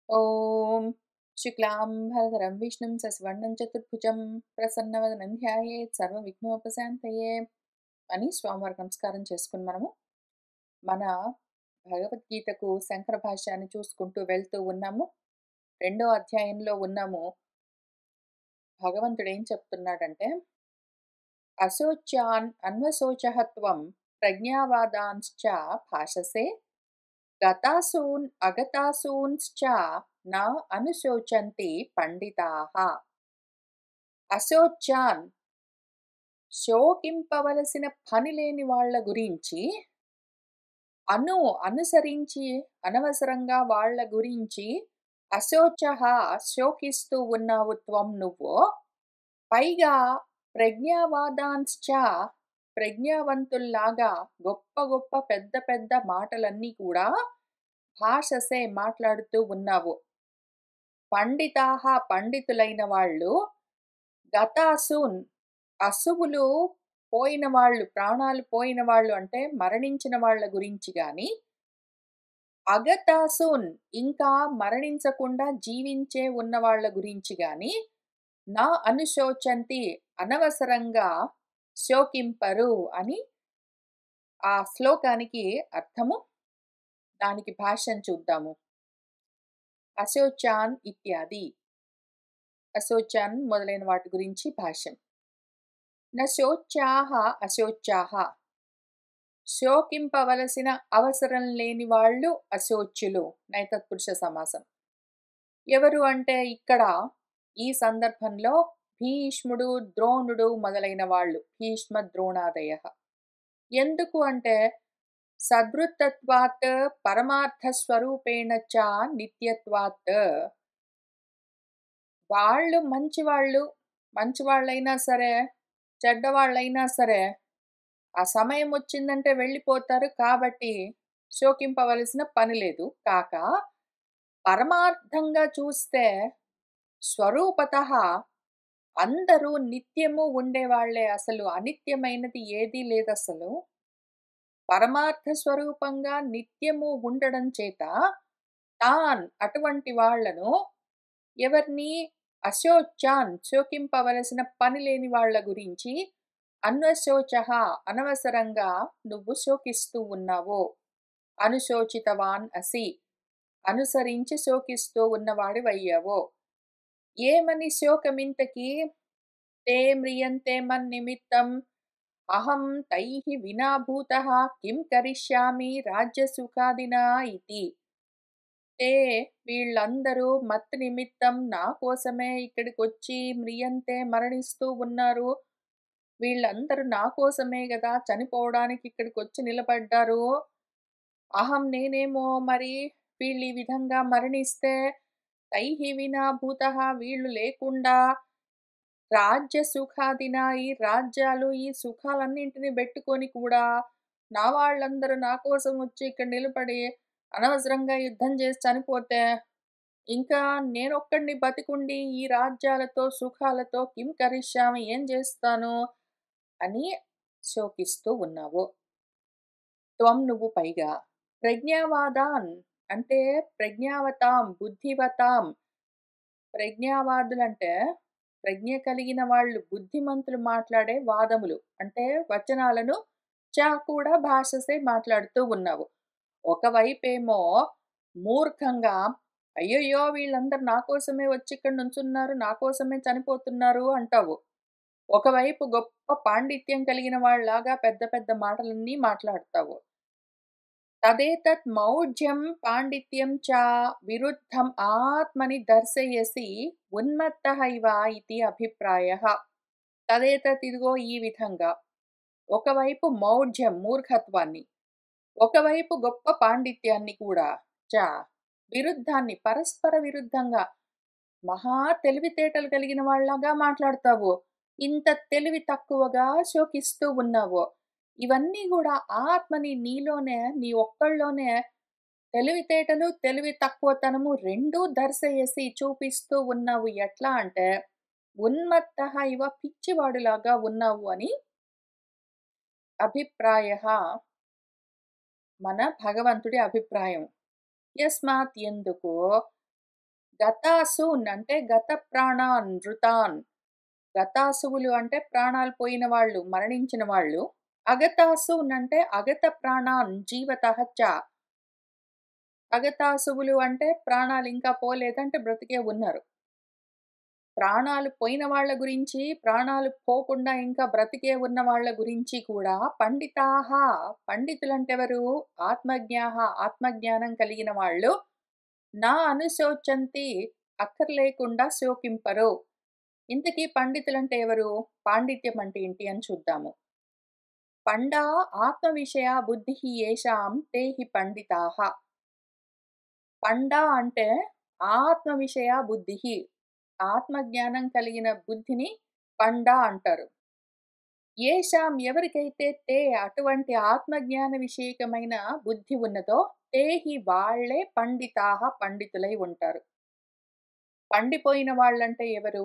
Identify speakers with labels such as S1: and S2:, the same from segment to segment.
S1: ఓం శుక్లాంబరధరం విష్ణుం శశివర్ణం చతుర్భుజం ప్రసన్నవదనం ధ్యాయేత్ సర్వవిఘ్నోపశాంతయే అని స్వామివారికి నమస్కారం చేసుకుని మనము మన భగవద్గీతకు శంకర భాష్యాన్ని చూసుకుంటూ వెళ్తూ ఉన్నాము. రెండో అధ్యాయంలో ఉన్నాము. భగవంతుడు ఏం చెప్తున్నాడంటే, అశోచ్యాన్ అన్వశోచహత్వం ప్రజ్ఞావాదాంశ్చ భాషసే గతాసూన్ అగతాసూన్శ్చ న అనుశోచంతి పండితాః. అశోచ్యాన్ శోకింపవలసిన పని లేని వాళ్ళ గురించి, అనుసరించి అనవసరంగా వాళ్ళ గురించి అశోచః శోకిస్తూ ఉన్నావు త్వం నువ్వు. పైగా ప్రజ్ఞావాదాంశ్చ ప్రజ్ఞావంతుల్లాగా గొప్ప గొప్ప పెద్ద పెద్ద మాటలన్నీ కూడా భాషసే మాట్లాడుతూ ఉన్నావు. పండితాహ పండితులైన వాళ్ళు, గతాసూన్ అసువులు పోయిన వాళ్ళు, ప్రాణాలు పోయిన వాళ్ళు అంటే మరణించిన వాళ్ళ గురించి గాని, అగతాసూన్ ఇంకా మరణించకుండా జీవించే ఉన్న వాళ్ళ గురించి గాని నా అనుశోచంతి అనవసరంగా శోకింపరు అని ఆ శ్లోకానికి అర్థము. దానికి భాష్యం చూద్దాము. అశోచాన్ ఇత్యాది, అశోచాన్ మొదలైన వాటి గురించి భాష్యం. నశోచ్యాహ అశోచ్యాహ, శోకింపవలసిన అవసరం లేని వాళ్ళు అశోచ్యులు. నైతత్పురుష సమాసం. ఎవరు అంటే ఇక్కడ ఈ సందర్భంలో భీష్ముడు, ద్రోణుడు మొదలైన వాళ్ళు, భీష్మ ద్రోణాదయ. ఎందుకు అంటే సదృత్తత్వాత్ పరమార్థ స్వరూపేణ చ నిత్యత్వాత్, వాళ్ళు మంచివాళ్ళైనా సరే చెడ్డవాళ్ళైనా సరే ఆ సమయం వచ్చిందంటే వెళ్ళిపోతారు. కాబట్టి శోకింపవలసిన పని లేదు. కాక పరమార్థంగా చూస్తే స్వరూపతః అందరూ నిత్యము ఉండేవాళ్లే. అసలు అనిత్యమైనది ఏదీ లేదసలు. పరమార్థ స్వరూపంగా నిత్యము ఉండడం చేత అటువంటి వాళ్లను, ఎవరిని అశోచాన్ శోకింపవలసిన పని లేని వాళ్ళ గురించి, అన్వశోచః అనవసరంగా నువ్వు శోకిస్తూ ఉన్నావో, అనుశోచితవాన్ అసి అనుసరించి శోకిస్తూ ఉన్నవాడివయ్యావో. ఏమని శోకమింతకి? తే మ్రియంతే మన్నిమిత్తం అహం తైః వినా భూతః కిం కరిష్యామి రాజ్యసుఖాదినా ఇతి. తే వీళ్ళందరూ మత్ నిమిత్తం నా కోసమే ఇక్కడికి వచ్చి మ్రియంతే మరణిస్తూ ఉన్నారు. వీళ్ళందరూ నా కోసమే కదా చనిపోవడానికి ఇక్కడికి వచ్చి నిలబడ్డారు. అహం నేనేమో మరి వీళ్ళు ఈ విధంగా మరణిస్తే తైః వినా భూతః వీళ్ళు లేకుండా రాజ్య సుఖాదిన ఈ రాజ్యాలు ఈ సుఖాలన్నింటినీ పెట్టుకొని కూడా నా వాళ్ళందరూ నా కోసం వచ్చి ఇక్కడ నిలబడి అనవసరంగా యుద్ధం చేసి చనిపోతే ఇంకా నేనొక్కడిని బతికుండి ఈ రాజ్యాలతో సుఖాలతో కిం కరిష్యామి ఏం చేస్తాను అని శోకిస్తూ ఉన్నావు. త్వం నువ్వు పైగా ప్రజ్ఞావాదాన్ అంటే ప్రజ్ఞావతాం బుద్ధివతాం. ప్రజ్ఞావాదులంటే ప్రజ్ఞ కలిగిన వాళ్ళు, బుద్ధిమంతులు మాట్లాడే వాదములు అంటే వచనాలను కూడా భాషసే మాట్లాడుతూ ఉన్నావు. ఒకవైపేమో మూర్ఖంగా అయ్యయ్యో వీళ్ళందరూ నా కోసమే వచ్చి ఇక్కడ నుంచున్నారు, నా కోసమే చనిపోతున్నారు అంటావు. ఒకవైపు గొప్ప పాండిత్యం కలిగిన వాళ్ళలాగా పెద్ద పెద్ద మాటలన్నీ మాట్లాడతావు. తదేతత్ మౌఢ్యం పాండిత్యం చ విరుద్ధం ఆత్మని దర్శయసి ఉన్మత్తః ఇవ ఇతి అభిప్రాయః. తదేతత్ ఇదిగో ఈ విధంగా ఒకవైపు మౌఢ్యం మూర్ఖత్వాన్ని, ఒకవైపు గొప్ప పాండిత్యాన్ని కూడా, విరుద్ధాన్ని పరస్పర విరుద్ధంగా మహా తెలివితేటలు కలిగిన వాళ్ళగా మాట్లాడతావు. ఇంత తెలివి తక్కువగా శోకిస్తూ ఉన్నావు. ఇవన్నీ కూడా ఆత్మని నీలోనే, నీ ఒక్కళ్ళలోనే తెలివితేటలు తెలివి తక్కువతనము రెండూ దర్శయేసి చూపిస్తూ ఉన్నావు. ఎట్లా అంటే ఉన్మత్తః ఇవ పిచ్చివాడులాగా ఉన్నావు అని అభిప్రాయ, మన భగవంతుడి అభిప్రాయం. యస్మాత్ ఎందుకు గతాసూన్ అంటే గత ప్రాణాన్ ఋతాన్. గతాసువులు అంటే ప్రాణాలు పోయిన వాళ్ళు, మరణించిన వాళ్ళు. అగతాసూన్ అంటే అగత ప్రాణాన్ జీవతః చ. అగతాసువులు అంటే ప్రాణాలు ఇంకా పోలేదంటే బ్రతికే ఉన్నారు. ప్రాణాలు పోయిన వాళ్ళ గురించి, ప్రాణాలు పోకుండా ఇంకా బ్రతికే ఉన్న వాళ్ళ గురించి కూడా పండితాహ, పండితులంటెవరు? ఆత్మజ్ఞాహ, ఆత్మజ్ఞానం కలిగిన వాళ్ళు. నా అనుశోచంతి, అక్కర్లేకుండా శోకింపరు. ఇంతకీ పండితులంటే ఎవరు? పాండిత్యం అంటే ఏంటి అని చూద్దాము. పండా ఆత్మ విషయ బుద్ధి యేషాం తే హి పండితాః. పండా అంటే ఆత్మ విషయ బుద్ధి. ఆత్మజ్ఞానం కలిగిన బుద్ధిని పండా అంటారు. యేషాం ఎవరికైతే తే అటువంటి ఆత్మజ్ఞాన విషయకమైన బుద్ధి ఉన్నదో తే హి వాళ్ళే పండితాః పండితులై ఉంటారు. పండిపోయిన వాళ్ళంటే ఎవరు?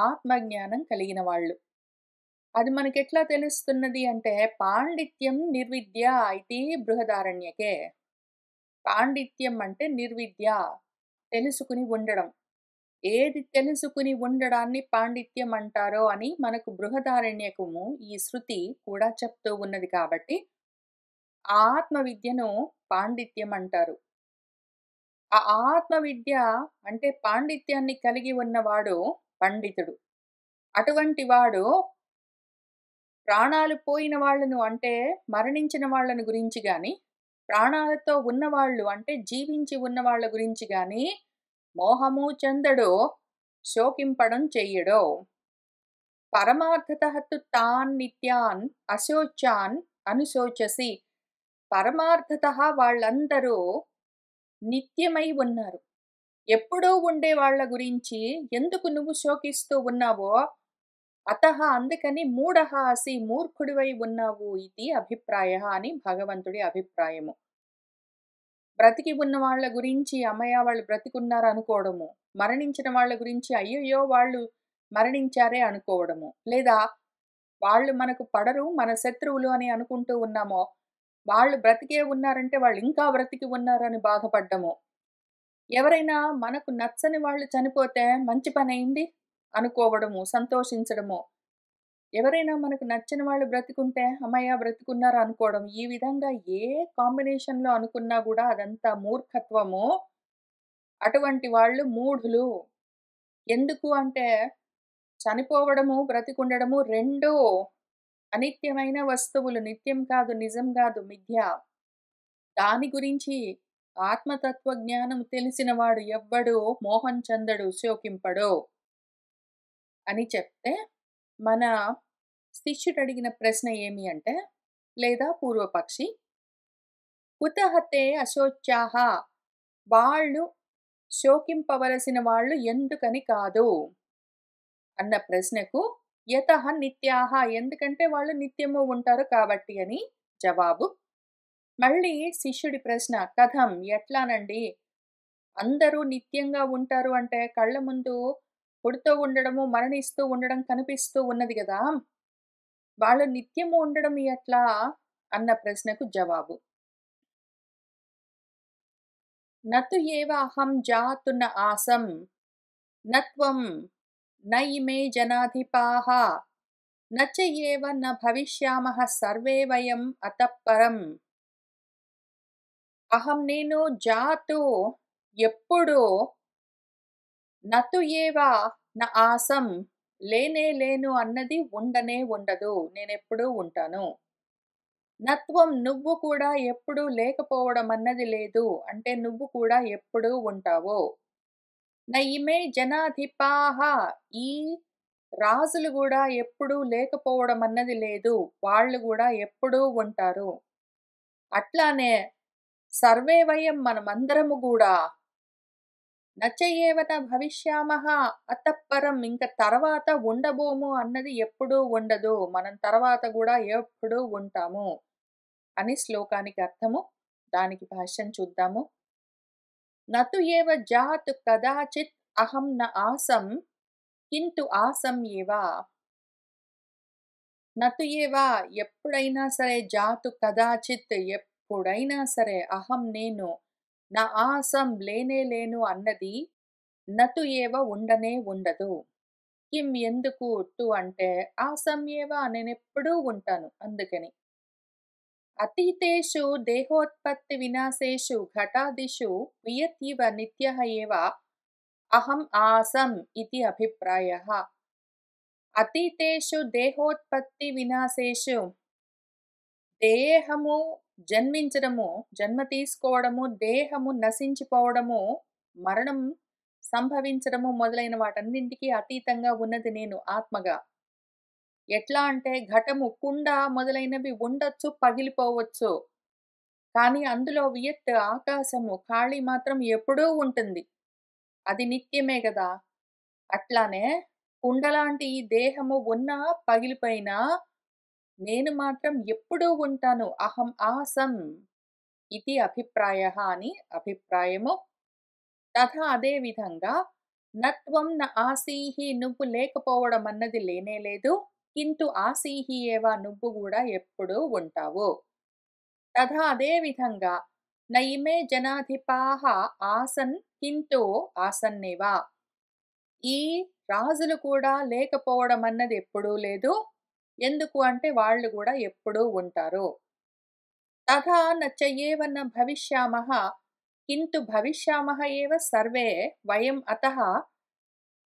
S1: ఆత్మజ్ఞానం కలిగిన వాళ్ళు. అది మనకెట్లా తెలుస్తున్నది అంటే పాండిత్యం నిర్విద్య ఇతి బృహదారణ్యకే. పాండిత్యం అంటే నిర్విద్య, తెలుసుకుని ఉండడం. ఏది తెలుసుకుని ఉండడాన్ని పాండిత్యం అంటారో అని మనకు బృహదారణ్యకము ఈ శృతి కూడా చెప్తూ ఉన్నది కాబట్టి ఆ ఆత్మ విద్యను పాండిత్యం అంటారు. ఆ ఆత్మ విద్య అంటే పాండిత్యాన్ని కలిగి ఉన్నవాడు పండితుడు. అటువంటి వాడు ప్రాణాలు పోయిన వాళ్ళను అంటే మరణించిన వాళ్ళను గురించి గాని, ప్రాణాలతో ఉన్నవాళ్ళు అంటే జీవించి ఉన్న వాళ్ళ గురించి గాని మోహము చెందడో, శోకింపడం చెయ్యడో. పరమార్థతః తు తాన్ నిత్యాన్ అశోచాన్ అనుశోచసి. పరమార్థతః వాళ్ళందరూ నిత్యమై ఉన్నారు. ఎప్పుడూ ఉండే వాళ్ళ గురించి ఎందుకు నువ్వు శోకిస్తూ ఉన్నావో అతః అందుకని మూఢః అసి మూర్ఖుడివై ఉన్నావు ఇది అభిప్రాయః అని భగవంతుడి అభిప్రాయము. బ్రతికి ఉన్న వాళ్ళ గురించి అమ్మయ్య వాళ్ళు బ్రతికున్నారు అనుకోవడము. మరణించిన వాళ్ళ గురించి అయ్యయ్యో వాళ్ళు మరణించారే అనుకోవడము. లేదా వాళ్ళు మనకు పడరు, మన శత్రువులు అని అనుకుంటూ ఉన్నామో, వాళ్ళు బ్రతికే ఉన్నారంటే వాళ్ళు ఇంకా బ్రతికి ఉన్నారని బాధపడ్డము. ఎవరైనా మనకు నచ్చని వాళ్ళు చనిపోతే మంచి పనయింది అనుకోవడము, సంతోషించడము. ఎవరైనా మనకు నచ్చిన వాళ్ళు బ్రతికుంటే, హమ్మయ్య! బ్రతికున్నారు అనుకోవడం. ఈ విధంగా ఏ కాంబినేషన్‌లో అనుకున్నా గూడా అదంతా మూర్ఖత్వము. అటువంటి వాళ్ళు మూఢులు. ఎందుకు అంటే, చనిపోవడము, బ్రతికుండడము 2 అనిత్యమైన వస్తువులు. నిత్యం కాదు, నిజం గాదు, మిథ్య. దాని గురించి ఆత్మతత్వ జ్ఞానం తెలిసినవాడు ఎవ్వడు మోహం చెందడు, శోకింపడు అని చెప్తే, మన శిష్యుడడిగిన ప్రశ్న ఏమి అంటే, లేదా పూర్వపక్షి, కుతః తే అశోచ్యాః, వాళ్ళు శోకింపవలసిన వాళ్ళు ఎందుకని కాదు అన్న ప్రశ్నకు యతః నిత్యాః, ఎందుకంటే వాళ్ళు నిత్యము ఉంటారు కాబట్టి అని జవాబు. మళ్ళీ శిష్యుడి ప్రశ్న కథం ఎట్లానండి? అందరూ నిత్యంగా ఉంటారు అంటే కళ్ళ ముందు పుడుతూ ఉండడము, మరణిస్తూ ఉండడం కనిపిస్తూ ఉన్నది గదా! వాళ్ళు నిత్యము ఉండడం ఎట్లా? అన్న ప్రశ్నకు జవాబు. నతు ఏవ అహం జాతు న ఆసం, నత్వం న ఇమే జనాధిపాః, నచ ఏవ న భవిష్యామః సర్వే వయం అతః పరం. అహం నేను జాతు ఎప్పుడు, నతు ఏవ న ఆసం లేనే లేను అన్నది ఉండనే ఉండదు. నేనెప్పుడూ ఉంటాను. నత్వం నువ్వు కూడా ఎప్పుడూ లేకపోవడం అన్నది లేదు. అంటే నువ్వు కూడా ఎప్పుడూ ఉంటావు. న ఇమే జనాధిపాః, ఈ రాజులు గూడా ఎప్పుడూ లేకపోవడం అన్నది లేదు. వాళ్ళు గూడా ఎప్పుడూ ఉంటారు. అట్లానే సర్వే వయం మనమందరము గూడా నచ ఏవ న భవిష్యామః అతః పరం, ఇంక తర్వాత ఉండబోము అన్నది ఎప్పుడూ ఉండదు. మనం తర్వాత గూడా ఎప్పుడూ ఉంటాము అని శ్లోకానికి అర్థము. దానికి భాష్యం చూద్దాము. నతు ఏవ జాతు కదాచిత్ అహం న ఆసం కింతు ఆసం ఏవ. నతు ఏవ ఎప్పుడైనా సరే, జాతు కదాచిత్ ఎప్పుడైనా సరే, అహం నేను, నా ఆసం లేనే లేను అన్నది నతు ఏవ ఉండనే ఉండదు. కిం ఎందుకు తు అంటే ఆసం ఏవ నేనెప్పుడూ ఉంటాను అందుకని. అతీతేషు దేహోత్పత్తి వినాశేషు ఘటాదిషు వియత్యివ నిత్యః ఏవ అహం ఆసం ఇతి అభిప్రాయః. అతీతేషు దేహోత్పత్తి వినాశేషు దేహము జన్మించడము, జన్మ తీసుకోవడము, దేహము నశించిపోవడము, మరణం సంభవించడము మొదలైన వాటన్నింటికి అతీతంగా ఉన్నది నేను ఆత్మగా. ఎట్లా అంటే ఘటము, కుండ మొదలైనవి ఉండొచ్చు, పగిలిపోవచ్చు. కానీ అందులో వియత్ ఆకాశము, ఖాళీ మాత్రం ఎప్పుడూ ఉంటుంది. అది నిత్యమే గదా! అట్లానే కుండలాంటి ఈ దేహము ఉన్నా, పగిలిపోయినా నేను మాత్రం ఎప్పుడూ ఉంటాను. అహం ఆసం ఇతి అభిప్రాయః అని అభిప్రాయము. తథా అదే విధంగా నత్వం న ఆసీహి నువ్వు లేకపోవడం అన్నది లేనే లేదు. కింతు ఆసీహి ఏవ నువ్వు గూడా ఎప్పుడూ ఉంటావు. తథా అదే విధంగా న ఇమే జనాధిపాః ఆసన్ కింతు ఆసన్నేవ. ఈ రాజులు కూడా లేకపోవడం అన్నది ఎప్పుడూ లేదు. ఎందుకు అంటే వాళ్ళు గూడా ఎప్పుడూ ఉంటారు. తథా న చ ఏవ న భవిష్యామః కింతు భవిష్యామః ఏవ సర్వే వయం అతః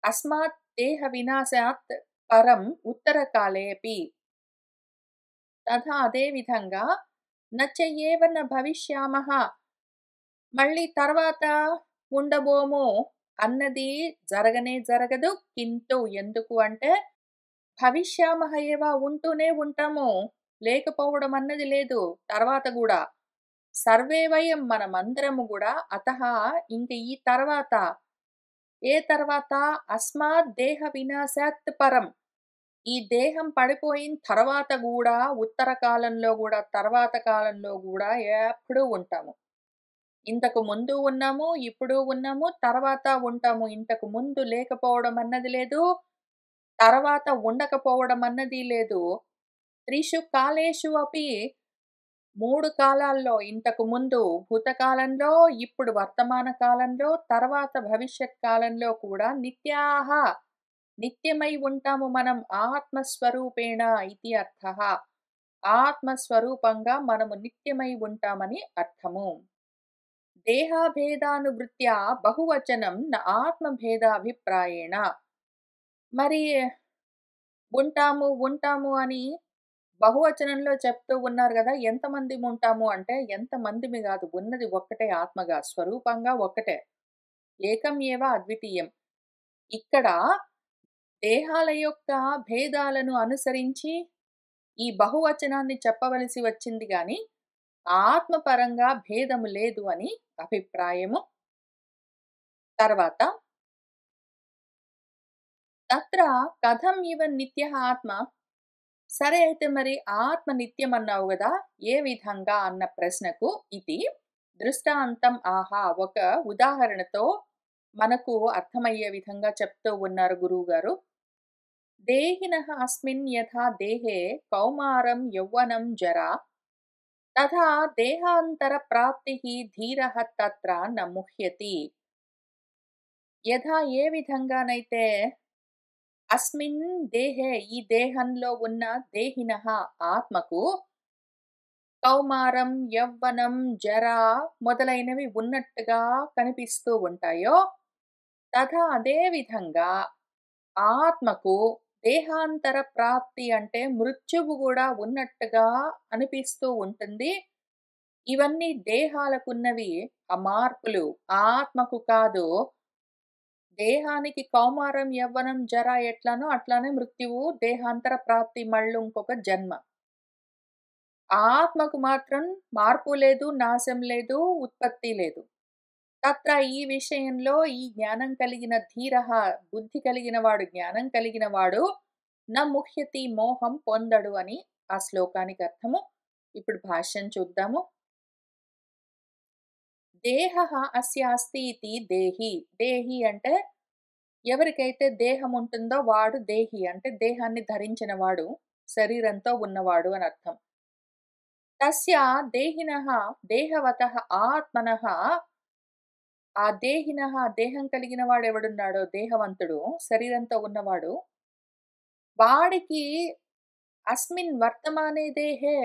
S1: అస్మాత్ దేహ వినాశాత్ పరం ఉత్తరకాలేపి. తథా అదే విధంగా న చ ఏవ న భవిష్యామః మళ్ళీ తర్వాత ఉండబోము అన్నది జరగనే జరగదు. కింతు ఎందుకు అంటే భవిష్యామహ ఏవ ఉంటూనే ఉంటాము. లేకపోవడం అన్నది లేదు తర్వాత గూడా. సర్వే వయం మనమందరము గూడా అతహ ఇంక ఈ తర్వాత ఏ తర్వాత అస్మాత్ దేహ వినాశాత్ పరం. ఈ దేహం పడిపోయిన తర్వాత గూడా ఉత్తర కాలంలో గూడా తర్వాత కాలంలో గూడా ఎప్పుడూ ఉంటాము. ఇంతకు ముందు ఉన్నాము, ఇప్పుడు ఉన్నాము, తర్వాత ఉంటాము. ఇంతకు ముందు లేకపోవడం అన్నది లేదు. తర్వాత ఉండకపోవడం అన్నది లేదు. త్రిషు కాలేషు అపి 3 కాలాల్లో ఇంతకు ముందు భూతకాలంలో, ఇప్పుడు వర్తమాన కాలంలో, తర్వాత భవిష్యత్ కాలంలో కూడా నిత్యాః నిత్యమై ఉంటాము మనం ఆత్మస్వరూపేణ ఇతి అర్థః. ఆత్మస్వరూపంగా మనము నిత్యమై ఉంటామని అర్థము. దేహభేదానువృత్యా బహువచనం న ఆత్మభేదాభిప్రాయేణ. మరి ఉంటాము, ఉంటాము అని బహువచనంలో చెప్తూ ఉన్నారు గదా! ఎంతమందిమి ఉంటాము అంటే, ఎంతమందిమి గాదు. ఉన్నది ఒక్కటే ఆత్మగా, స్వరూపంగా ఒక్కటే. ఏకం ఏవ అద్వితీయం. ఇక్కడ దేహాల యొక్క భేదాలను అనుసరించి ఈ బహువచనాన్ని చెప్పవలసి వచ్చింది గాని, ఆత్మపరంగా భేదము లేదు అని అభిప్రాయము. తర్వాత తత్ర కథం ఇవ నిత్యః ఆత్మ. సరే అయితే మరి ఆత్మ నిత్యం అన్నావు గదా! ఏ విధంగా అన్న ప్రశ్నకు ఇది దృష్టాంతం ఆహా! ఒక ఉదాహరణతో మనకు అర్థమయ్యే విధంగా చెప్తూ ఉన్నారు గురువుగారు. దేహినః అస్మిన్ యథా దేహే కౌమారం యౌవనం జరా తథా దేహాంతర ప్రాప్తిః ధీరః తత్ర న ముహ్యతి. యథా ఏ విధంగానైతే అస్మిన్ దేహే ఈ దేహంలో ఉన్న దేహినః ఆత్మకు కౌమారం, యవ్వనం, జర మొదలైనవి ఉన్నట్టుగా కనిపిస్తూ ఉంటాయో, తథా అదే విధంగా ఆత్మకు దేహాంతర ప్రాప్తి అంటే మృత్యువు గూడా ఉన్నట్టుగా అనిపిస్తూ ఉంటుంది. ఇవన్నీ దేహాలకున్నవి ఆ మార్పులు. ఆత్మకు కాదు. దేహానికి కౌమారం, యవ్వనం, జర ఎట్లనో అట్లానే మృత్యువు, దేహాంతర ప్రాప్తి మళ్ళీ ఇంకొక జన్మ. ఆత్మకు మాత్రం మార్పు లేదు, నాశం లేదు, ఉత్పత్తి లేదు. తత్ర ఈ విషయంలో ఈ జ్ఞానం కలిగిన ధీరః బుద్ధి కలిగిన వాడు, జ్ఞానం కలిగిన వాడు న ముహ్యతి మోహం పొందడు అని ఆ శ్లోకానికి అర్థము. ఇప్పుడు భాష్యం చూద్దాము. దేహః అస్య అస్తి ఇతి దేహి. దేహి అంటే ఎవరికైతే దేహం ఉంటుందో వాడు దేహి అంటే దేహాన్ని ధరించిన వాడు, శరీరంతో ఉన్నవాడు అని అర్థం. తస్య దేహినః దేహవతః ఆత్మనః ఆ దేహినః దేహం కలిగిన వాడెవడున్నాడో దేహవంతుడు, శరీరంతో ఉన్నవాడు, వాడికి అస్మిన్ వర్తమానే దేహే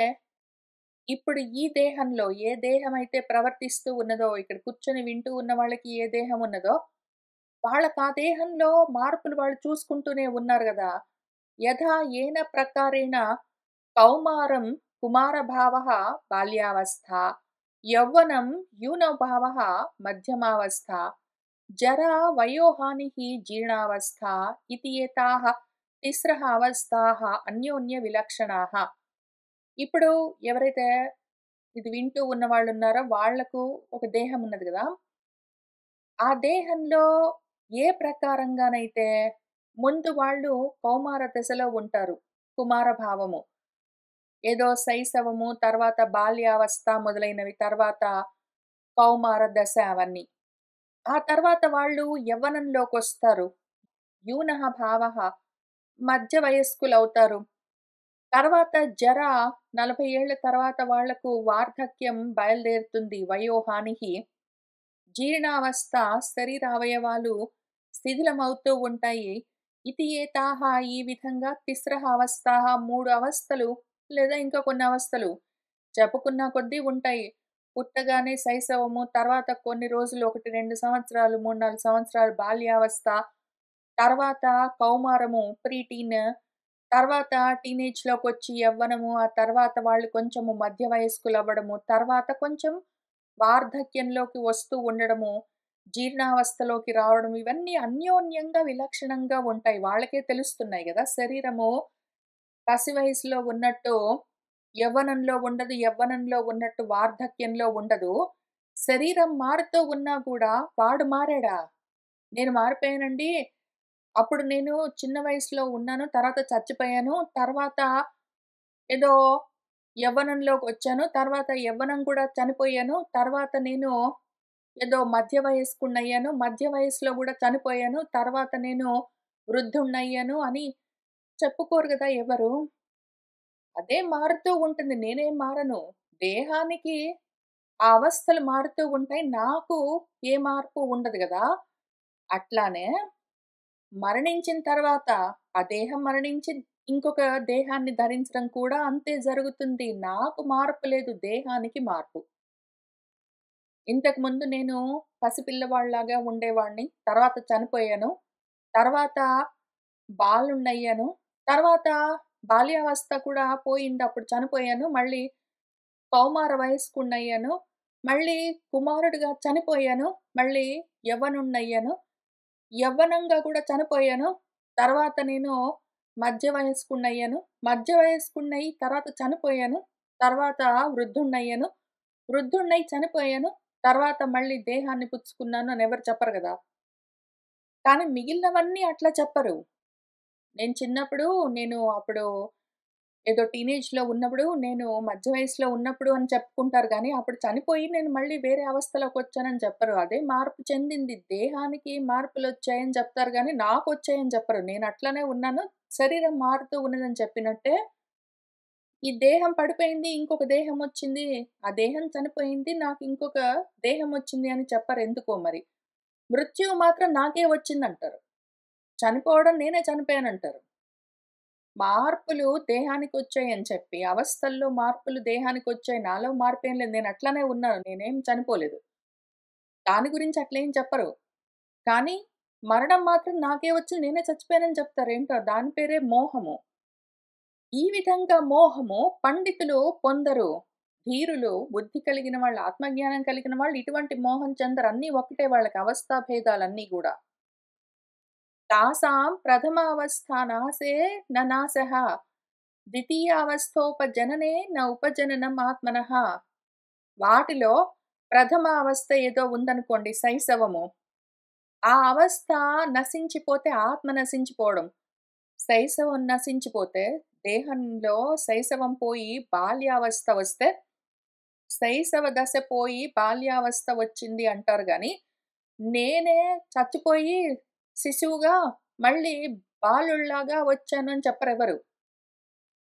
S1: ఇప్పుడు ఈ దేహంలో ఏ దేహమైతే ప్రవర్తిస్తూ ఉన్నదో, ఇక్కడ కూర్చొని వింటూ ఉన్న వాళ్ళకి ఏ దేహం ఉన్నదో, వాళ్ళకి ఆ దేహంలో మార్పులు వాళ్ళు చూసుకుంటూనే ఉన్నారు గదా! యథా ఏన ప్రకారేణ కౌమారం కుమారభావః బాల్యావస్థ, యౌవనం యూనభావః మధ్యమావస్థ, జరా వయోహానిః జీర్ణావస్థ ఇతి ఏతాః తిస్రః అవస్థాః అన్యోన్య విలక్షణాః. ఇప్పుడు ఎవరైతే ఇది వింటూ ఉన్నవాళ్ళున్నారో వాళ్ళకు ఒక దేహం ఉన్నది గదా! ఆ దేహంలో ఏ ప్రకారంగానైతే ముందు వాళ్ళు కౌమార దశలో ఉంటారు. కుమార భావము. ఏదో శైశవము, తర్వాత బాల్యావస్థ మొదలైనవి, తర్వాత కౌమార దశ అవన్నీ. ఆ తర్వాత వాళ్ళు యవ్వనంలోకొస్తారు. యూనః భావః మధ్య వయస్కులవుతారు. తర్వాత జర 40 ఏళ్ల తర్వాత వాళ్లకు వార్ధక్యం బయలుదేరుతుంది. వయోహానిః జీర్ణావస్థ శరీరావయవాలు శిథిలమవుతూ ఉంటాయి. ఇతి ఏతాః ఈ విధంగా తిస్రః అవస్థాః 3 అవస్థలు లేదా ఇంకా కొన్ని అవస్థలు చెప్పుకున్న కొద్దీ ఉంటాయి. పుట్టగానే శైశవము, తర్వాత కొన్ని రోజులు 1, 2 సంవత్సరాలు, 3, 4 సంవత్సరాలు బాల్యావస్థ, తర్వాత కౌమారము ప్రీ టీన్, తర్వాత టీనేజ్‌లోకొచ్చి యవ్వనము, ఆ తర్వాత వాళ్ళు కొంచెము మధ్య వయస్కులవ్వడము, తర్వాత కొంచెం వార్ధక్యంలోకి వస్తూ ఉండడము, జీర్ణావస్థలోకి రావడం ఇవన్నీ అన్యోన్యంగా విలక్షణంగా ఉంటాయి. వాళ్ళకే తెలుస్తున్నాయి గదా! శరీరము పసి వయసులో ఉన్నట్టు యవ్వనంలో ఉండదు. యవ్వనంలో ఉన్నట్టు వార్ధక్యంలో ఉండదు. శరీరం మారుతూ ఉన్నా కూడా వాడు మారాడా? నేను మారిపోయానండి. అప్పుడు నేను చిన్న వయసులో ఉన్నాను. తర్వాత చచ్చిపోయాను. తర్వాత ఏదో యవ్వనంలోకొచ్చాను. తర్వాత యవ్వనం కూడా చనిపోయాను. తర్వాత నేను ఏదో మధ్య వయస్కుడినయ్యాను. మధ్య వయస్సులో గూడా చనిపోయాను. తర్వాత నేను వృద్ధుడినయ్యాను అని చెప్పుకోరు గదా ఎవరు. అదే మారుతూ ఉంటుంది. నేనేం మారను. దేహానికి ఆ అవస్థలు మారుతూ ఉంటాయి. నాకు ఏ మార్పు ఉండదు గదా! అట్లానే మరణించిన తర్వాత ఆ దేహం మరణించి ఇంకొక దేహాన్ని ధరించడం కూడా అంతే జరుగుతుంది. నాకు మార్పు లేదు. దేహానికి మార్పు. ఇంతకుముందు నేను పసిపిల్లవాడిలాగా ఉండేవాడిని. తర్వాత చనిపోయాను. తర్వాత బాలుడినయ్యాను. తర్వాత బాల్యావస్థ కూడా పోయింది. అప్పుడు చనిపోయాను. మళ్ళీ కౌమార వయస్కుడినయ్యాను. మళ్ళీ కుమారుడిగా చనిపోయాను. మళ్ళీ యవ్వనుడినయ్యాను. యవ్వనంగా కూడా చనిపోయాను. తర్వాత నేను మధ్య వయస్కుడినయ్యాను. మధ్య వయస్కుడినయి తర్వాత చనిపోయాను. తర్వాత వృద్ధుడినయ్యాను. వృద్ధుడినై చనిపోయాను. తర్వాత మళ్ళీ దేహాన్ని పుచ్చుకున్నాను అని ఎవరు చెప్పరు గదా! కానీ మిగిలినవన్నీ అట్లా చెప్పరు. నేను చిన్నప్పుడు నేను అప్పుడు ఏదో టీనేజ్‌లో ఉన్నప్పుడు నేను మధ్య వయస్సులో ఉన్నప్పుడు అని చెప్పుకుంటారు గానీ, అప్పుడు చనిపోయి నేను మళ్ళీ వేరే అవస్థలోకొచ్చానని చెప్పరు. అదే మార్పు చెందింది. దేహానికి మార్పులొచ్చాయని చెప్తారు గానీ, నాకొచ్చాయని చెప్పరు. నేను అట్లనే ఉన్నాను. శరీరం మారుతూ ఉన్నదని చెప్పినట్టే, ఈ దేహం పడిపోయింది. ఇంకొక దేహమొచ్చింది. ఆ దేహం చనిపోయింది. నాకు ఇంకొక దేహమొచ్చింది అని చెప్పరు ఎందుకో మరి. మృత్యువు మాత్రం నాకే వచ్చిందంటారు. చనిపోవడం నేనే చనిపోయానంటారు. మార్పులు దేహానికొచ్చాయని చెప్పి, అవస్థల్లో మార్పులు దేహానికొచ్చాయి. నాలో మార్పేం లేదు. నేను అట్లనే ఉన్నాను. నేనేం చనిపోలేదు. దాని గురించి అట్లేం చెప్పరు. కానీ మరణం మాత్రం నాకే వచ్చింది. నేనే చచ్చిపోయానని చెప్తారు. ఏంటో దాని పేరే మోహము. ఈ విధంగా మోహము పండితులు పొందరు. ధీరులు, బుద్ధి కలిగిన వాళ్ళు, ఆత్మజ్ఞానం కలిగిన వాళ్ళు ఇటువంటి మోహం చెందరు. అన్నీ ఒకటే వాళ్ళకి అవస్థా భేదాలన్నీ గూడా. తాసాం ప్రథమావస్థానాశే న నాశః ద్వితీయావస్థోపజననే న ఉపజననం ఆత్మనః. వాటిలో ప్రథమ అవస్థ ఏదో ఉందనుకోండి శైశవము. ఆ అవస్థ నశించిపోతే ఆత్మ నశించిపోవడం. శైశవం నశించిపోతే దేహంలో శైశవం పోయి బాల్యావస్థ వస్తే, శైశవ దశ పోయి బాల్యావస్థ వచ్చింది అంటారు గానీ, నేనే చచ్చిపోయి శిశువుగా మళ్ళీ బాలుడిలాగా వచ్చాను అని చెప్పరెవరు.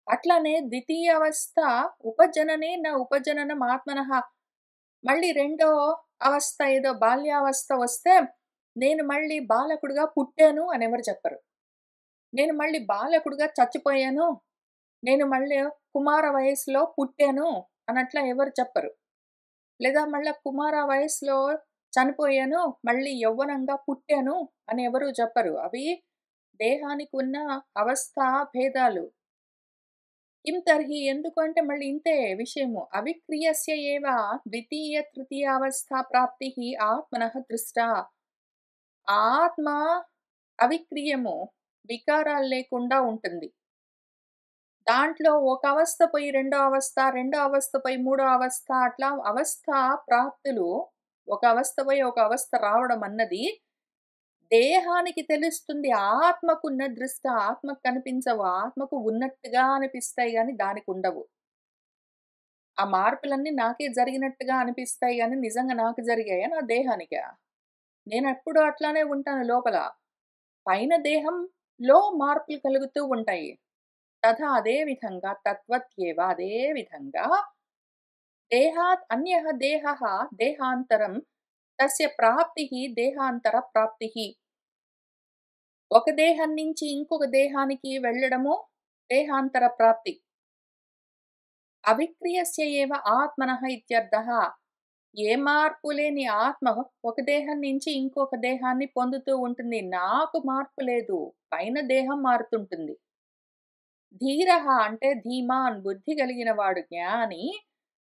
S1: అట్లానే ద్వితీయావస్థ ఉపజననే న ఉపజననం ఆత్మనః. మళ్ళీ రెండో అవస్థ ఏదో బాల్యావస్థ వస్తే, నేను మళ్ళీ బాలకుడిగా పుట్టాను అని ఎవరు చెప్పరు. నేను మళ్ళీ బాలకుడిగా చచ్చిపోయాను. నేను మళ్ళీ కుమార వయస్సులో పుట్టాను అనట్లా ఎవరు చెప్పరు. లేదా మళ్ళా కుమార వయస్సులో చనిపోయాను, మళ్ళీ యవ్వనంగా పుట్టాను అని ఎవరు చెప్పరు. అవి దేహానికి ఉన్న అవస్థా భేదాలు. కిం తర్హి ఎందుకంటే మళ్ళీ ఇంతే విషయము. అవిక్రియస్య ఏవ ద్వితీయ తృతీయావస్థా ప్రాప్తిః ఆత్మనః దృష్టా. ఆత్మ అవిక్రియము. వికారాలు లేకుండా ఉంటుంది. దాంట్లో ఒక అవస్థ పోయి రెండో అవస్థ, రెండో అవస్థ పోయి మూడో అవస్థ అట్లా అవస్థ ప్రాప్తులు ఒక అవస్థ పోయి ఒక అవస్థ రావడం అన్నది దేహానికి తెలుస్తుంది. ఆత్మకున్న దృష్టి ఆత్మకు కనిపించవు. ఆత్మకు ఉన్నట్టుగా అనిపిస్తాయి గానీ దానికుండవు. ఆ మార్పులన్నీ నాకే జరిగినట్టుగా అనిపిస్తాయి గానీ నిజంగా నాకు జరిగాయా నా దేహానికా? నేనెప్పుడూ అట్లానే ఉంటాను లోపల. పైన దేహంలో మార్పులు కలుగుతూ ఉంటాయి. తథా అదే విధంగా తద్వత్యేవ అదే విధంగా దేహాత్ అన్యః దేహః దేహాంతరం తస్య ప్రాప్తిః దేహాంతర ప్రాప్తిః. ఒక దేహం నుంచి ఇంకొక దేహానికి వెళ్ళడము దేహాంతర ప్రాప్తి. అవిక్రియస్య ఏవ ఆత్మనః ఇత్యర్థః. ఏ మార్పు లేని ఆత్మ ఒక దేహం నుంచి ఇంకొక దేహాన్ని పొందుతూ ఉంటుంది. నాకు మార్పు లేదు. పైన దేహం మారుతుంటుంది. ధీరః అంటే ధీమాన్ బుద్ధి కలిగిన వాడు జ్ఞాని.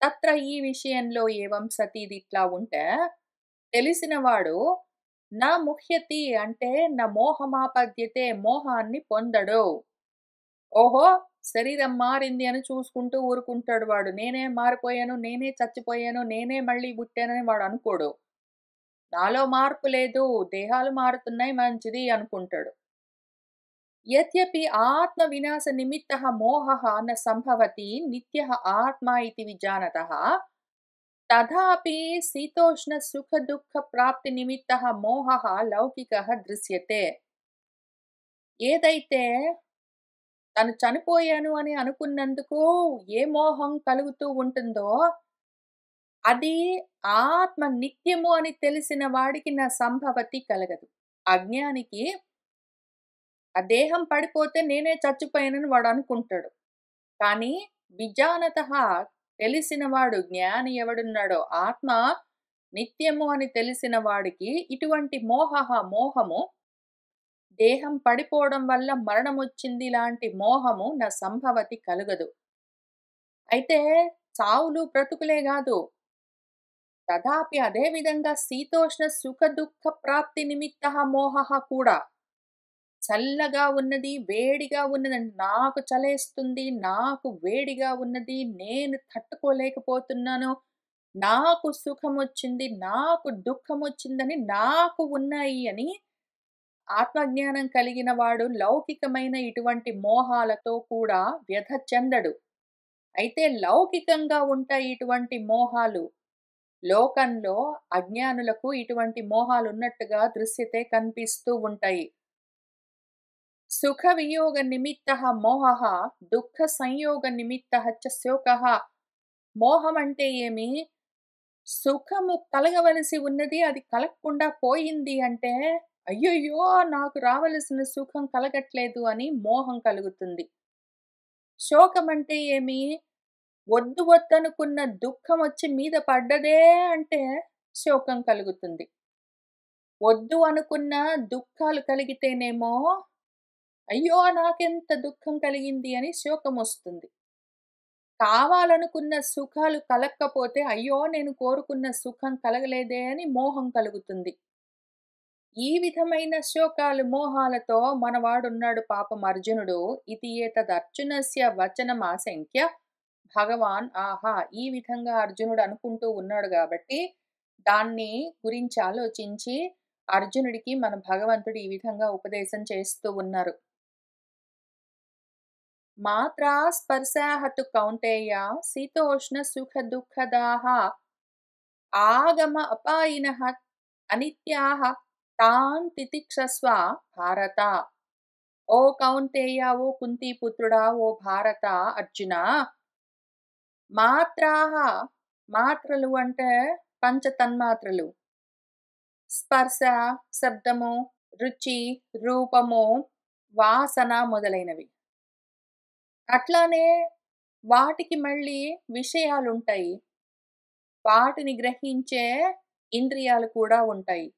S1: తత్ర ఈ విషయంలో ఏవం సతి ఇదిట్లా ఉంటే తెలిసినవాడు నా ముహ్యతి అంటే నా మోహమాపద్యతే మోహాన్ని పొందడు. ఓహో! శరీరం మారింది అని చూసుకుంటూ ఊరుకుంటాడు వాడు. నేనే మారిపోయాను, నేనే చచ్చిపోయాను, నేనే మళ్ళీ పుట్టానని వాడు అనుకోడు. నాలో మార్పు లేదు, దేహాలు మారుతున్నాయి మంచిది అనుకుంటాడు. యద్యపి ఆత్మ వినాశ నిమిత్తః మోహః న సంభవతి నిత్యః ఆత్మా ఇతి విజానతః తథాపి శీతోష్ణ సుఖ దుఃఖ ప్రాప్తి నిమిత్తః మోహః లౌకికః దృశ్యతే. ఏదైతే తను చనిపోయాను అని అనుకున్నందుకు ఏ మోహం కలుగుతూ ఉంటుందో అది ఆత్మ నిత్యము అని తెలిసిన వాడికి నా సంభవతి కలగదు. అజ్ఞానికి ఆ దేహం పడిపోతే నేనే చచ్చిపోయానని వాడు అనుకుంటాడు. కానీ విజానతః తెలిసినవాడు జ్ఞాని ఎవడున్నాడో ఆత్మ నిత్యము అని తెలిసిన వాడికి ఇటువంటి మోహము దేహం పడిపోవడం వల్ల మరణమొచ్చింది లాంటి మోహము నా సంభవతి కలుగదు. అయితే చావులు బ్రతుకులే గాదు. తథాపి అదే విధంగా శీతోష్ణ సుఖ దుఃఖ ప్రాప్తి నిమిత్తః మోహః కూడా. చల్లగా ఉన్నది, వేడిగా ఉన్నదండి. నాకు చలేస్తుంది, నాకు వేడిగా ఉన్నది, నేను తట్టుకోలేకపోతున్నాను, నాకు సుఖమొచ్చింది, నాకు దుఃఖమొచ్చిందని నాకు ఉన్నాయి అని ఆత్మజ్ఞానం కలిగిన వాడు లౌకికమైన ఇటువంటి మోహాలతో కూడా వ్యధ చెందడు. అయితే లౌకికంగా ఉంటాయి ఇటువంటి మోహాలు. లోకంలో అజ్ఞానులకు ఇటువంటి మోహాలున్నట్టుగా దృశ్యతే కనిపిస్తూ ఉంటాయి. సుఖ వియోగ నిమిత్తః మోహః దుఃఖ సంయోగ నిమిత్తః చ శోకః. మోహం అంటే ఏమి? సుఖము కలగవలసి ఉన్నది అది కలగకుండా పోయింది అంటే అయ్యయ్యో! నాకు రావలసిన సుఖం కలగట్లేదు అని మోహం కలుగుతుంది. శోకం అంటే ఏమి? వద్దు వద్దనుకున్న దుఃఖం వచ్చి మీద పడ్డదే అంటే శోకం కలుగుతుంది. వద్దు అనుకున్న దుఃఖాలు కలిగితేనేమో అయ్యో! నాకెంత దుఃఖం కలిగింది అని శోకమొస్తుంది. కావాలనుకున్న సుఖాలు కలక్కపోతే అయ్యో! నేను కోరుకున్న సుఖం కలగలేదే అని మోహం కలుగుతుంది. ఈ విధమైన శోకాలు, మోహాలతో మనవాడున్నాడు పాపం అర్జునుడు. ఇతి ఏతదర్జునస్య వచనమాశంక్య భగవాన్ ఆహా! ఈ విధంగా అర్జునుడు అనుకుంటూ ఉన్నాడు గాబట్టి, దాన్ని గురించి ఆలోచించి అర్జునుడికి మన భగవంతుడు ఈ విధంగా ఉపదేశం చేస్తూ ఉన్నారు. మాత్రా స్పర్శాః తు కౌంతేయ శీతోష్ణ సుఖ దుఃఖదాః ఆగమ అపాయినః అనిత్యాః తాన్ తితిక్షస్వ భారత. ఓ కౌంతేయ, ఓ కుంతీపుత్రుడా, ఓ భారత అర్జున, మాత్రాః మాత్రలు అంటే పంచతన్మాత్రలు. స్పర్శ, శబ్దము, రుచి, రూపము, వాసన మొదలైనవి. అట్లానే వాటికి మళ్ళీ విషయాలుంటాయి. వాటిని గ్రహించే ఇంద్రియాలు కూడా ఉంటాయి.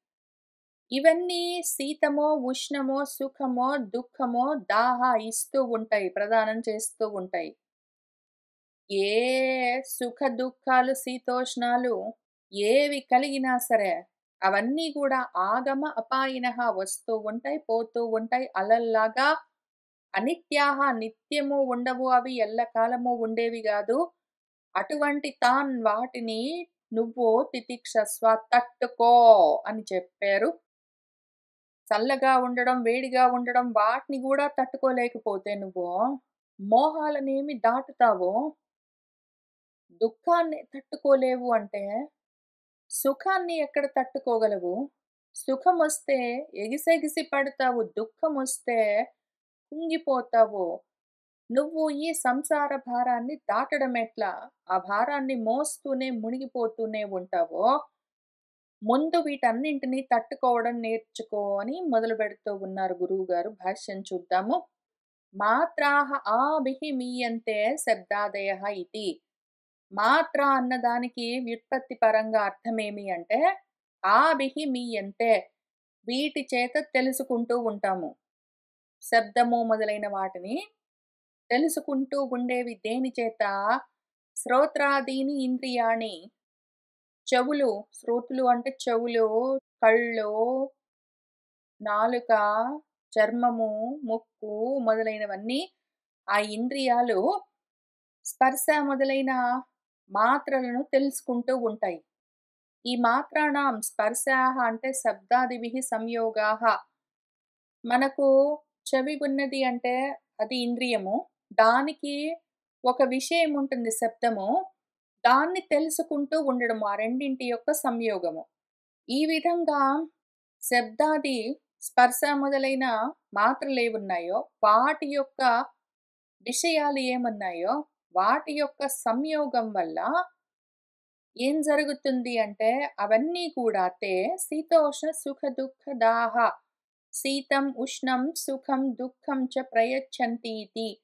S1: ఇవన్నీ శీతమో, ఉష్ణమో, సుఖమో, దుఃఖమో, ఇస్తూ ఉంటాయి. ప్రదానం చేస్తూ ఉంటాయి. ఏ సుఖ దుఃఖాలు, శీతోష్ణాలు ఏవి కలిగినా సరే, అవన్నీ కూడా ఆగమ అపాయినః వస్తూ ఉంటాయి, పోతూ ఉంటాయి. అలల్లాగా అనిత్యాహ నిత్యము ఉండవు. అవి ఎల్లకాలము ఉండేవి గాదు. అటువంటి వాటిని నువ్వు తితిక్షస్వ తట్టుకో అని చెప్పారు. చల్లగా ఉండడం, వేడిగా ఉండడం వాటిని గూడా తట్టుకోలేకపోతే నువ్వు మోహాలనేమి దాటుతావో, దుఃఖాన్ని తట్టుకోలేవు అంటే, సుఖాన్ని ఎక్కడ తట్టుకోగలవు? సుఖమొస్తే ఎగిసెగిసి పడతావు. దుఃఖమొస్తే కుంగిపోతావు. నువ్వు ఈ సంసార భారాన్ని దాటడం ఎట్లా? ఆ భారాన్ని మోస్తూనే మునిగిపోతూనే ఉంటావో, ముందు వీటన్నింటిని తట్టుకోవడం నేర్చుకో అని మొదలుపెడుతూ ఉన్నారు గురువుగారు. భాష్యం చూద్దాము. మాత్రాః ఆభిః మీయంతే శబ్దాదయః ఇతి. మాత్ర అన్నదానికి వ్యుత్పత్తి పరంగా అర్థమేమి అంటే, ఆభిః మీయంతే. వీటి చేత తెలుసుకుంటూ ఉంటాము. శబ్దము మొదలైన వాటిని తెలుసుకుంటూ ఉండేవి దేని చేత? శ్రోత్రాదీని ఇంద్రియాణి. చెవులు, శ్రోతులు అంటే చెవులు, కళ్ళు, నాలుక, చర్మము, ముక్కు మొదలైనవన్నీ ఆ ఇంద్రియాలు స్పర్శ మొదలైన మాత్రలను తెలుసుకుంటూ ఉంటాయి. ఈ మాత్రాణం స్పర్శాః అంటే శబ్దాదిభిః సంయోగాః. మనకు చెవి ఉన్నది అంటే అది ఇంద్రియము. దానికి ఒక విషయం ఉంటుంది శబ్దము. దాన్ని తెలుసుకుంటూ ఉండడము. ఆ రెండింటి యొక్క సంయోగము. ఈ విధంగా శబ్దాది స్పర్శ మొదలైన మాత్రలేవున్నాయో, వాటి యొక్క విషయాలు ఏమున్నాయో, వాటి యొక్క సంయోగం వల్ల ఏం జరుగుతుంది అంటే, అవన్నీ కూడా శీతోష్ణ సుఖ దుఃఖ దాహ. శీతం, ఉష్ణం, సుఖం, దుఃఖం చ ప్రయచ్చంతీతి.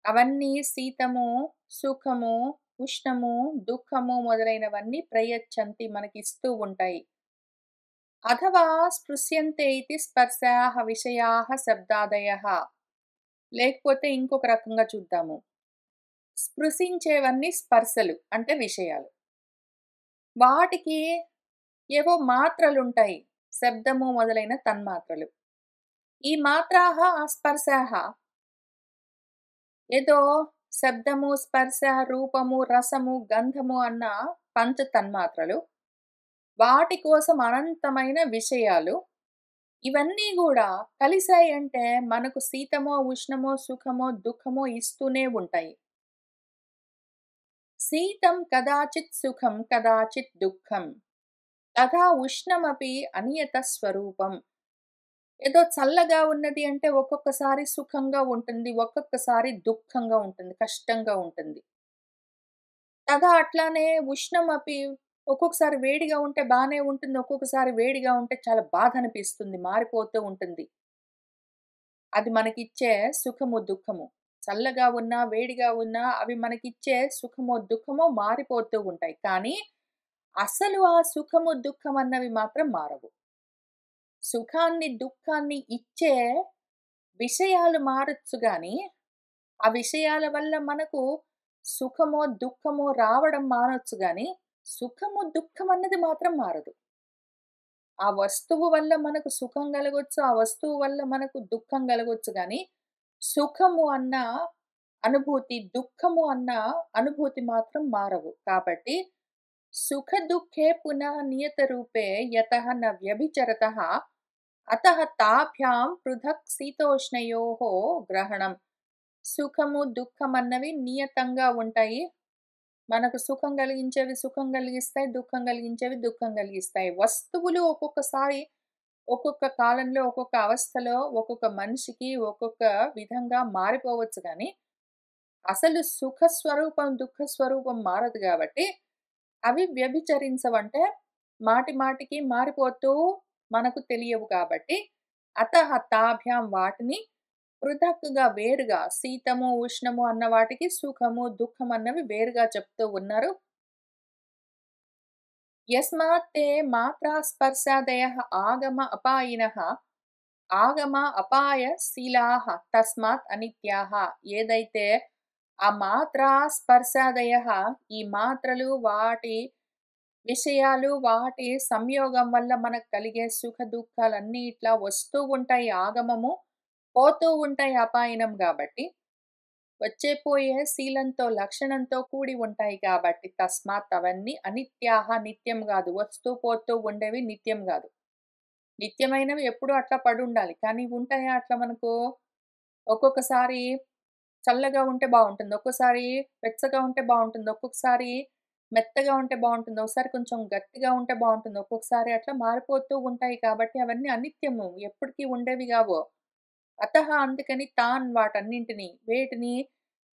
S1: అవన్నీ శీతము, సుఖము, ఉష్ణము, దుఃఖము మొదలైనవన్నీ ప్రయచ్చంతి మనకిస్తూ ఉంటాయి. అథవా స్పృశ్యంతే ఇతి స్పర్శాః విషయాః శబ్దాదయః. లేకపోతే ఇంకొక రకంగా చూద్దాము. స్పృశించేవన్నీ స్పర్శలు అంటే విషయాలు. వాటికి ఏవో మాత్రలుంటాయి. శబ్దము మొదలైన తన్మాత్రలు. ఈ మాత్రాః స్పర్శాః. ఏదో శబ్దము, స్పర్శ, రూపము, రసము, గంధము అన్న పంచ తన్మాత్రలు. వాటి కోసం అనంతమైన విషయాలు. ఇవన్నీ గూడా కలిసాయంటే మనకు శీతమో, ఉష్ణమో, సుఖమో, దుఃఖమో ఇస్తూనే ఉంటాయి. శీతం కదాచిత్ సుఖం, కదాచిత్ దుఃఖం. తథా ఉష్ణమపి అనియత స్వరూపం. ఏదో చల్లగా ఉన్నది అంటే ఒక్కొక్కసారి సుఖంగా ఉంటుంది. ఒక్కొక్కసారి దుఃఖంగా ఉంటుంది. కష్టంగా ఉంటుంది. అట్లానే ఉష్ణమపి ఒక్కొక్కసారి వేడిగా ఉంటే బానే ఉంటుంది. ఒక్కొక్కసారి వేడిగా ఉంటే చాలా బాధ అనిపిస్తుంది. మారిపోతూ ఉంటుంది. అది మనకిచ్చే సుఖము, దుఃఖము. చల్లగా ఉన్నా, వేడిగా ఉన్నా అవి మనకిచ్చే సుఖమో, దుఃఖమో మారిపోతూ ఉంటాయి. కానీ అసలు ఆ సుఖము, దుఃఖం అన్నవి మాత్రం మారవు. సుఖాన్ని, దుఃఖాన్ని ఇచ్చే విషయాలు మారొచ్చు గానీ, ఆ విషయాల వల్ల మనకు సుఖమో, దుఃఖమో రావడం మానొచ్చు గానీ, సుఖము, దుఃఖం అన్నది మాత్రం మారదు. ఆ వస్తువు వల్ల మనకు సుఖం కలగొచ్చు, ఆ వస్తువు వల్ల మనకు దుఃఖం కలగొచ్చు గానీ, సుఖము అన్న అనుభూతి, దుఃఖము అన్న అనుభూతి మాత్రం మారవు. కాబట్టి సుఖ దుఃఖే పునః నియత రూపే యతః న వ్యభిచరతః అతః తాభ్యాం పృథక్ శీతోష్ణయోః గ్రహణం. సుఖము, దుఃఖం అన్నవి నియతంగా ఉంటాయి. మనకు సుఖం కలిగించేవి సుఖం కలిగిస్తాయి. దుఃఖం కలిగించేవి దుఃఖం కలిగిస్తాయి. వస్తువులు ఒక్కొక్కసారి, ఒక్కొక్క కాలంలో, ఒక్కొక్క అవస్థలో, ఒక్కొక్క మనిషికి ఒక్కొక్క విధంగా మారిపోవచ్చు గానీ, అసలు సుఖ స్వరూపం, దుఃఖ స్వరూపం మారదు గాబట్టి, అవి వ్యభిచరించవంటే మాటి మాటికి మారిపోతూ మనకు తెలియవు కాబట్టి అతః తాభ్యాం వాటిని పృథక్‌గా వేరుగా శీతము, ఉష్ణము అన్న వాటికి సుఖము, దుఃఖం అన్నవి వేరుగా చెప్తూ ఉన్నారు. యస్మాత్ తే మాత్రా స్పర్శాదయః ఆగమ అపాయినః ఆగమ అపాయ శీలాః తస్మాత్ అనిత్యాః. ఏదైతే ఆ మాత్రా స్పర్శాదయః ఈ మాత్రలు వాటి విషయాలు వాటి సంయోగం వల్ల మనకు కలిగే సుఖ దుఃఖాలన్నీ ఇట్లా వస్తూ ఉంటాయి ఆగమము, పోతూ ఉంటాయి అపాయనం గాబట్టి. వచ్చే పోయే శీలంతో లక్షణంతో కూడి ఉంటాయి కాబట్టి తస్మాత్ అవన్నీ అనిత్యాహ నిత్యం గాదు. వస్తూ పోతూ ఉండేవి నిత్యం గాదు. నిత్యమైనవి ఎప్పుడూ అట్లా పడుండాలి. కానీ ఉంటాయా అట్లా మనకు? ఒక్కొక్కసారి చల్లగా ఉంటే బావుంటుంది. ఒక్కోసారి వెచ్చగా ఉంటే బావుంటుంది. ఒక్కొక్కసారి మెత్తగా ఉంటే బావుంటుంది. ఒకసారి కొంచెం గట్టిగా ఉంటే బావుంటుంది. ఒక్కొక్కసారి అట్లా మారిపోతూ ఉంటాయి కాబట్టి అవన్నీ అనిత్యము. ఎప్పటికి ఉండేవి గావు. అతహ అందుకని తాన్ వాటన్నింటిని వేటిని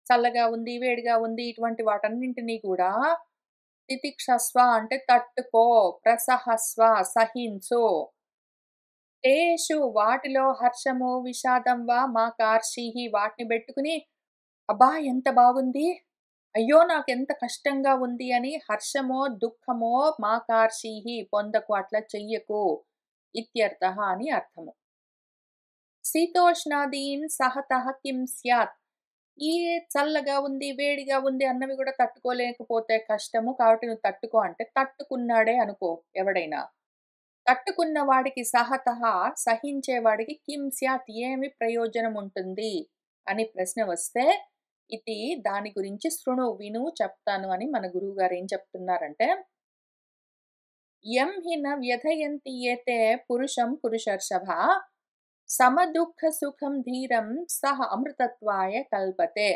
S1: చల్లగా ఉంది, వేడిగా ఉంది ఇటువంటి వాటన్నింటిని కూడా తితిక్షస్వ అంటే తట్టుకో, ప్రసహస్వ సహించు. తేషు వాటిలో హర్షము, విషాదం వా మా కార్షీహి వాటిని బెట్టుకుని అబ్బా! ఎంత బాగుంది. అయ్యో! నాకెంత కష్టంగా ఉంది అని హర్షమో, దుఃఖమో మా కార్షీహి పొందకు అట్లా చెయ్యకు. ఇత్యర్థః అని అర్థము. శీతోష్ణాదీన్ సహతః కిం స్యాత్. ఈ చల్లగా ఉంది, వేడిగా ఉంది అన్నవి గూడా తట్టుకోలేకపోతే కష్టము. కాబట్టి నువ్వు తట్టుకో అంటే తట్టుకున్నాడే అనుకో ఎవడైనా. తట్టుకున్న వాడికి సహతః సహించేవాడికి కిం స్యాత్ ఏమి ప్రయోజనం ఉంటుంది అని ప్రశ్న వస్తే, ఇది దాని గురించి శృణు విను చెప్తాను అని మన గురువుగారు ఏం చెప్తున్నారంటే, యం హి న వ్యథయంతి ఏతే పురుషం పురుషర్షభ సమదుఃఖ సుఖం ధీరం సహ అమృతత్వాయ కల్పతే.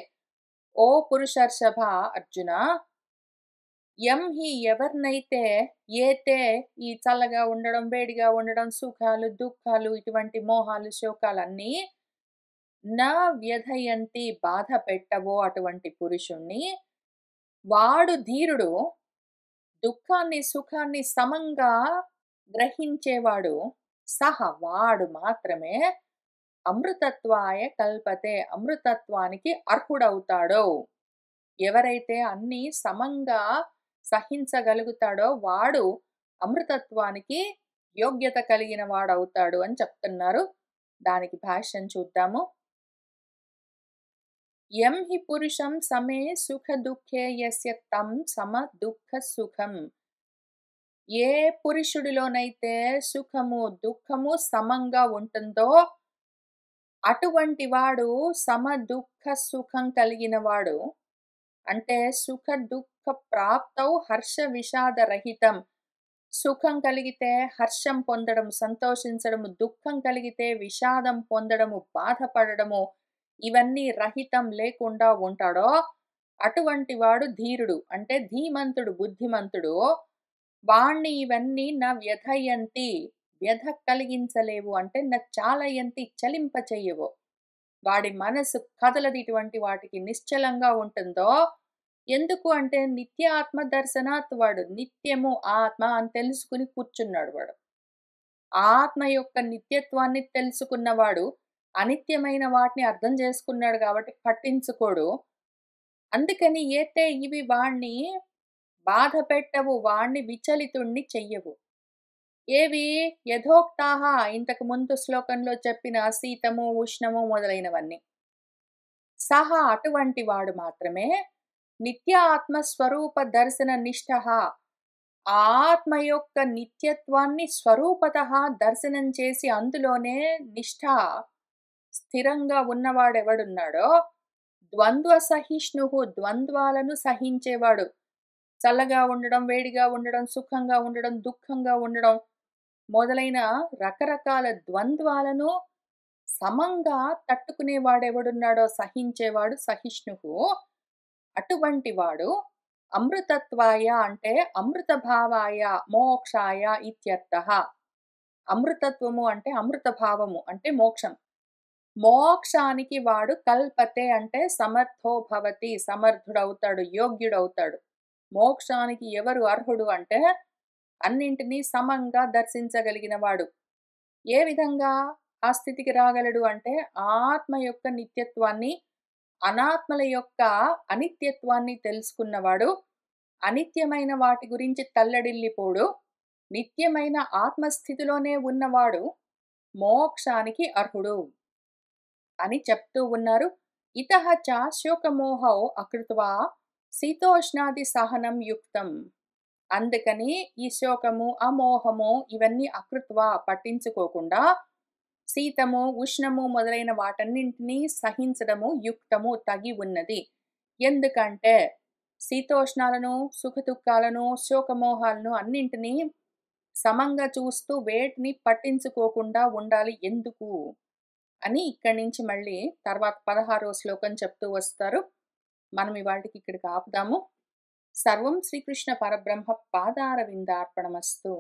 S1: ఓ పురుషర్షభ అర్జున, యం హి ఎవరినైతే ఏతే ఈ చల్లగా ఉండడం, వేడిగా ఉండడం, సుఖాలు, దుఃఖాలు ఇటువంటి మోహాలు, శోకాలన్నీ నా వ్యధయంతి బాధ పెట్టవో అటువంటి పురుషుణ్ణి, వాడు ధీరుడు, దుఃఖాన్ని, సుఖాన్ని సమంగా గ్రహించేవాడు, సహ వాడు మాత్రమే అమృతత్వాయ కల్పతే అమృతత్వానికి అర్హుడవుతాడో. ఎవరైతే అన్నీ సమంగా సహించగలుగుతాడో వాడు అమృతత్వానికి యోగ్యత కలిగిన వాడవుతాడు అని చెప్తున్నారు. దానికి భాష్యం చూద్దాము. యం హి పురుషం సమే సుఖ దుఃఖే యస్య తం సమ దుఃఖ సుఖం. ఏ పురుషుడిలోనైతే సుఖము, దుఃఖము సమంగా ఉంటుందో అటువంటి వాడు సమ దుఃఖ సుఖం కలిగిన వాడు. అంటే సుఖ దుఃఖ ప్రాప్తౌ హర్ష విషాద రహితం. సుఖం కలిగితే హర్షం పొందడం, సంతోషించడము, దుఃఖం కలిగితే విషాదం పొందడము, బాధపడడము ఇవన్నీ రహితం లేకుండా ఉంటాడో అటువంటి వాడు ధీరుడు. అంటే ధీమంతుడు, బుద్ధిమంతుడు. వాణ్ణి ఇవన్నీ నా వ్యథయంతి వ్యధ కలిగించలేవు అంటే నా చాలయంతి చలింపచెయ్యవు. వాడి మనసు కదలది ఇటువంటి వాటికి నిశ్చలంగా ఉంటుందో. ఎందుకు అంటే నిత్య ఆత్మ దర్శనాత్ వాడు నిత్యము ఆత్మ అని తెలుసుకుని కూర్చున్నాడు వాడు. ఆత్మ యొక్క నిత్యత్వాన్ని తెలుసుకున్నవాడు అనిత్యమైన వాటిని అర్థం చేసుకున్నాడు కాబట్టి పట్టించుకోడు. అందుకని ఏతే ఇవి వాణ్ణి బాధ పెట్టవు, వాణ్ణి విచలితుణ్ణి చెయ్యవు. ఏవి యథోక్తాహ ఇంతకు ముందు శ్లోకంలో చెప్పిన శీతము, ఉష్ణము మొదలైనవన్నీ. సహా అటువంటి వాడు మాత్రమే నిత్య ఆత్మస్వరూప దర్శన నిష్ఠ. ఆత్మ యొక్క నిత్యత్వాన్ని స్వరూపతః దర్శనం చేసి అందులోనే నిష్ఠ స్థిరంగా ఉన్నవాడెవడున్నాడో ద్వంద్వ సహిష్ణువు ద్వంద్వాలను సహించేవాడు. చల్లగా ఉండడం, వేడిగా ఉండడం, సుఖంగా ఉండడం, దుఃఖంగా ఉండడం మొదలైన రకరకాల ద్వంద్వాలను సమంగా తట్టుకునేవాడెవడున్నాడో సహించేవాడు సహిష్ణువు. అటువంటి వాడు అమృతత్వాయ అంటే అమృత భావాయ మోక్షాయ ఇత్యర్థః. అమృతత్వము అంటే అమృత భావము అంటే మోక్షం. మోక్షానికి వాడు కల్పతే అంటే సమర్థో భవతి సమర్థుడవుతాడు, యోగ్యుడవుతాడు. మోక్షానికి ఎవరు అర్హుడు అంటే అన్నింటినీ సమంగా దర్శించగలిగినవాడు. ఏ విధంగా ఆ స్థితికి రాగలడు అంటే ఆత్మ యొక్క నిత్యత్వాన్ని, అనాత్మల యొక్క అనిత్యత్వాన్ని తెలుసుకున్నవాడు, అనిత్యమైన వాటి గురించి తల్లడిల్లిపోడు, నిత్యమైన ఆత్మస్థితిలోనే ఉన్నవాడు మోక్షానికి అర్హుడు అని చెప్తూ ఉన్నారు. ఇతః చ శోకమోహౌ అకృత్వా శీతోష్ణాది సహనం యుక్తం. అందుకని ఈ శోకము, అమోహము ఇవన్నీ అకృత్వ పట్టించుకోకుండా శీతము, ఉష్ణము మొదలైన వాటన్నింటినీ సహించడము యుక్తము తగి ఉన్నది. ఎందుకంటే శీతోష్ణాలను, సుఖదుఖాలను, శోకమోహాలను అన్నింటినీ సమంగా చూస్తూ వేటిని పట్టించుకోకుండా ఉండాలి ఎందుకు అని ఇక్కడి నుంచి మళ్ళీ తర్వాత 16వ శ్లోకం చెప్తూ వస్తారు. మనం ఇవాళకి ఇక్కడికి ఆపుదాము. సర్వం శ్రీకృష్ణ పరబ్రహ్మ పాదారవిందార్పణమస్తు.